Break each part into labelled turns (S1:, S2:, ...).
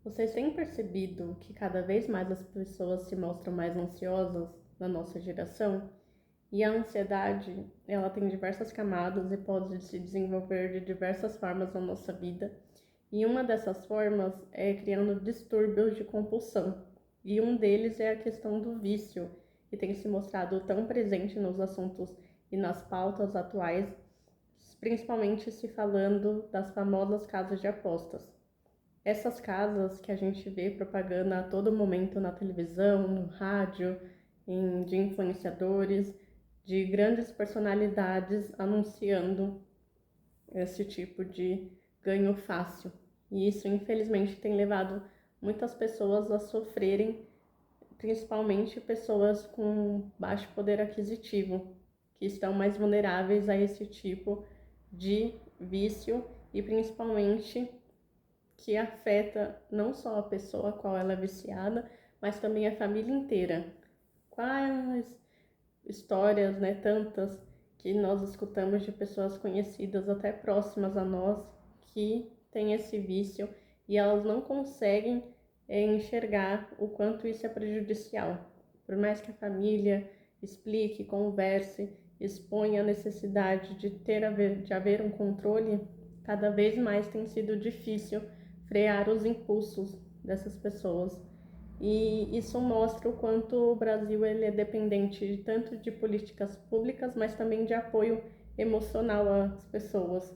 S1: Vocês têm percebido que cada vez mais as pessoas se mostram mais ansiosas na nossa geração? E a ansiedade, ela tem diversas camadas e pode se desenvolver de diversas formas na nossa vida. E uma dessas formas é criando distúrbios de compulsão. E um deles é a questão do vício, que tem se mostrado tão presente nos assuntos e nas pautas atuais, principalmente se falando das famosas casas de apostas. Essas casas que a gente vê propaganda a todo momento na televisão, no rádio, de influenciadores, de grandes personalidades anunciando esse tipo de ganho fácil. E isso, infelizmente, tem levado muitas pessoas a sofrerem, principalmente pessoas com baixo poder aquisitivo, que estão mais vulneráveis a esse tipo de vício e principalmente que afeta não só a pessoa a qual ela é viciada, mas também a família inteira. Quais histórias, né, tantas que nós escutamos de pessoas conhecidas, até próximas a nós, que têm esse vício e elas não conseguem enxergar o quanto isso é prejudicial. Por mais que a família explique, converse, exponha a necessidade de haver um controle, cada vez mais tem sido difícil frear os impulsos dessas pessoas. E isso mostra o quanto o Brasil ele é dependente tanto de políticas públicas, mas também de apoio emocional às pessoas.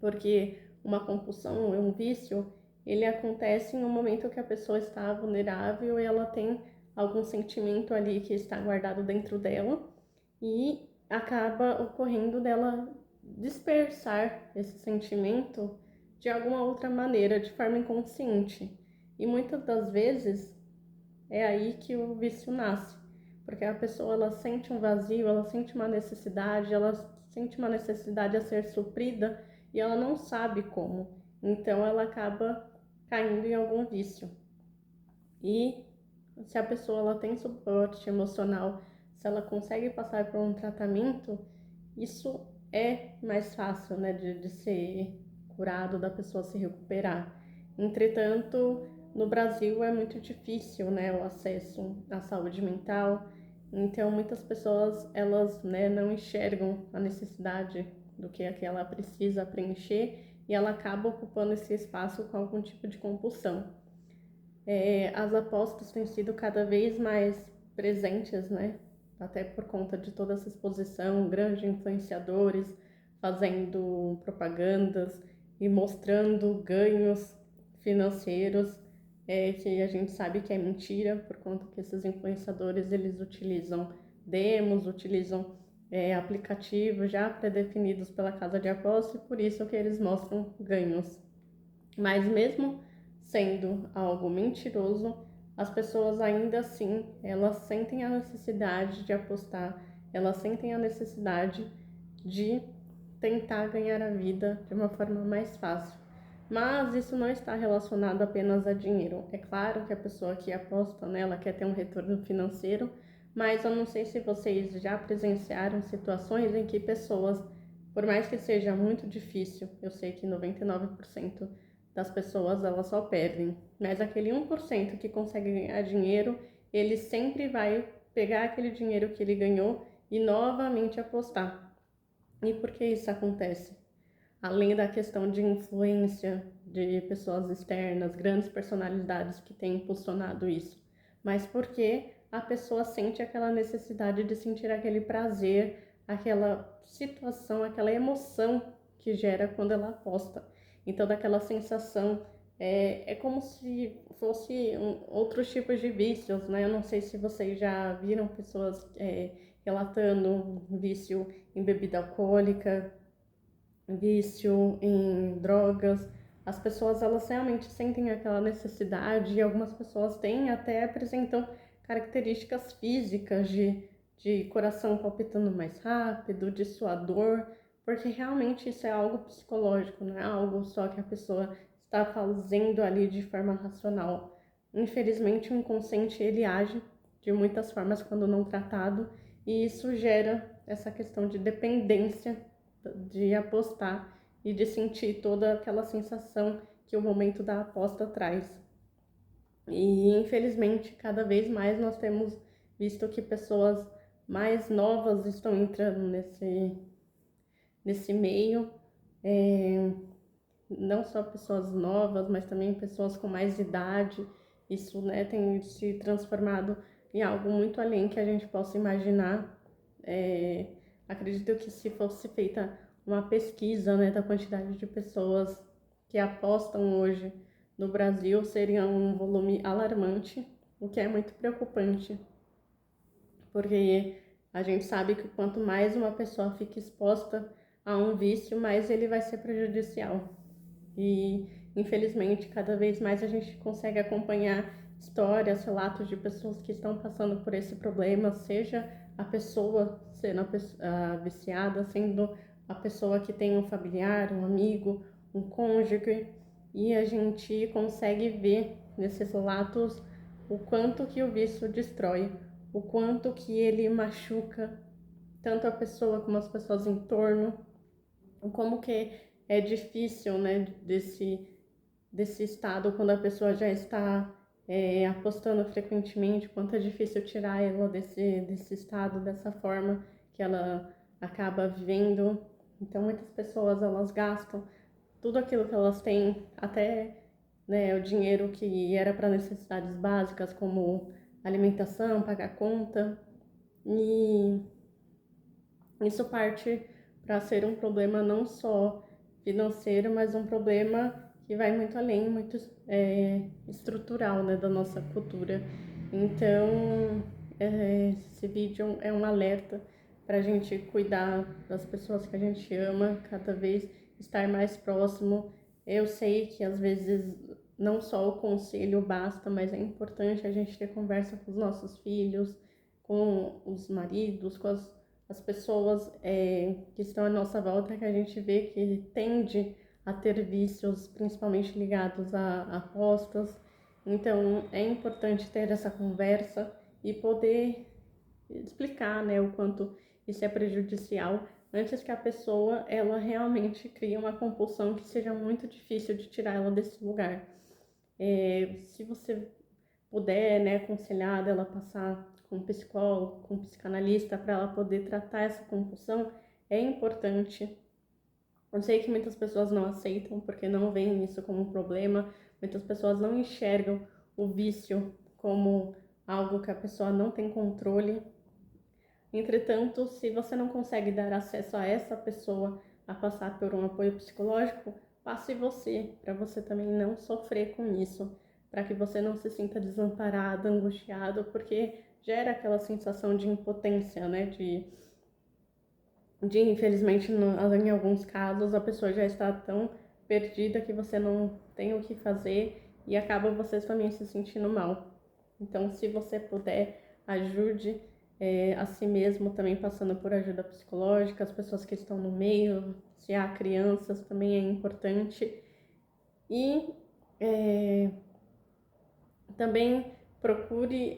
S1: Porque uma compulsão, um vício, ele acontece no momento que a pessoa está vulnerável e ela tem algum sentimento ali que está guardado dentro dela e acaba ocorrendo dela dispersar esse sentimento de alguma outra maneira, de forma inconsciente. E muitas das vezes é aí que o vício nasce, porque a pessoa ela sente um vazio, ela sente uma necessidade a ser suprida e ela não sabe como. Então ela acaba caindo em algum vício. E se a pessoa ela tem suporte emocional, se ela consegue passar por um tratamento, isso é mais fácil, né, de ser curado, da pessoa se recuperar. Entretanto, no Brasil é muito difícil, né, o acesso à saúde mental. Então, muitas pessoas, elas, né, não enxergam a necessidade do que ela precisa preencher e ela acaba ocupando esse espaço com algum tipo de compulsão. As apostas têm sido cada vez mais presentes, né? Até por conta de toda essa exposição, grandes influenciadores fazendo propagandas e mostrando ganhos financeiros, que a gente sabe que é mentira, por conta que esses influenciadores eles utilizam demos, utilizam aplicativos já pré-definidos pela casa de aposta e por isso que eles mostram ganhos. Mas mesmo sendo algo mentiroso, as pessoas ainda assim, elas sentem a necessidade de apostar, elas sentem a necessidade de tentar ganhar a vida de uma forma mais fácil. Mas isso não está relacionado apenas a dinheiro. É claro que a pessoa que aposta nela quer ter um retorno financeiro, mas eu não sei se vocês já presenciaram situações em que pessoas, por mais que seja muito difícil, eu sei que 99% das pessoas elas só perdem, mas aquele 1% que consegue ganhar dinheiro, ele sempre vai pegar aquele dinheiro que ele ganhou e novamente apostar. E por que isso acontece? Além da questão de influência de pessoas externas, grandes personalidades que têm impulsionado isso, mas porque a pessoa sente aquela necessidade de sentir aquele prazer, aquela situação, aquela emoção que gera quando ela aposta. Então, daquela sensação, é como se fosse outros tipos de vícios, né? Eu não sei se vocês já viram pessoas relatando vício em bebida alcoólica, vício em drogas. As pessoas elas realmente sentem aquela necessidade e algumas pessoas têm até apresentam características físicas de coração palpitando mais rápido, de suador, porque realmente isso é algo psicológico, não é algo só que a pessoa está fazendo ali de forma racional. Infelizmente o inconsciente ele age de muitas formas quando não tratado e isso gera essa questão de dependência de apostar e de sentir toda aquela sensação que o momento da aposta traz. E infelizmente, cada vez mais nós temos visto que pessoas mais novas estão entrando nesse meio. Não só pessoas novas, mas também pessoas com mais idade. Isso, né, tem se transformado em algo muito além que a gente possa imaginar. Acredito que se fosse feita uma pesquisa, né, da quantidade de pessoas que apostam hoje no Brasil, seria um volume alarmante, o que é muito preocupante, porque a gente sabe que quanto mais uma pessoa fica exposta a um vício, mais ele vai ser prejudicial. E, infelizmente, cada vez mais a gente consegue acompanhar histórias, relatos de pessoas que estão passando por esse problema, seja a pessoa sendo a viciada, sendo a pessoa que tem um familiar, um amigo, um cônjuge, e a gente consegue ver nesses relatos o quanto que o vício destrói, o quanto que ele machuca tanto a pessoa como as pessoas em torno, como que é difícil, né, desse estado quando a pessoa já está apostando frequentemente, quanto é difícil tirar ela desse estado, dessa forma que ela acaba vivendo. Então muitas pessoas elas gastam tudo aquilo que elas têm, até, né, o dinheiro que era para necessidades básicas como alimentação, pagar conta, e isso parte para ser um problema não só financeiro, mas um problema que vai muito além, muito estrutural, né, da nossa cultura. Então, esse vídeo é um alerta para a gente cuidar das pessoas que a gente ama, cada vez estar mais próximo. Eu sei que às vezes não só o conselho basta, mas é importante a gente ter conversa com os nossos filhos, com os maridos, com as pessoas que estão à nossa volta, que a gente vê que tende a ter vícios, principalmente ligados a apostas. Então, é importante ter essa conversa e poder explicar, né, o quanto isso é prejudicial, antes que a pessoa ela realmente crie uma compulsão que seja muito difícil de tirar ela desse lugar. Se você puder, né, aconselhar dela passar com um psicólogo, com um psicanalista, para ela poder tratar essa compulsão, é importante. Eu sei que muitas pessoas não aceitam porque não veem isso como um problema, muitas pessoas não enxergam o vício como algo que a pessoa não tem controle. Entretanto, se você não consegue dar acesso a essa pessoa a passar por um apoio psicológico, passe você, para você também não sofrer com isso, para que você não se sinta desamparado, angustiado, porque gera aquela sensação de impotência, né? De infelizmente, em alguns casos, a pessoa já está tão perdida que você não tem o que fazer e acaba você também se sentindo mal. Então, se você puder, ajude a si mesmo também passando por ajuda psicológica, as pessoas que estão no meio, se há crianças, também é importante. E também procure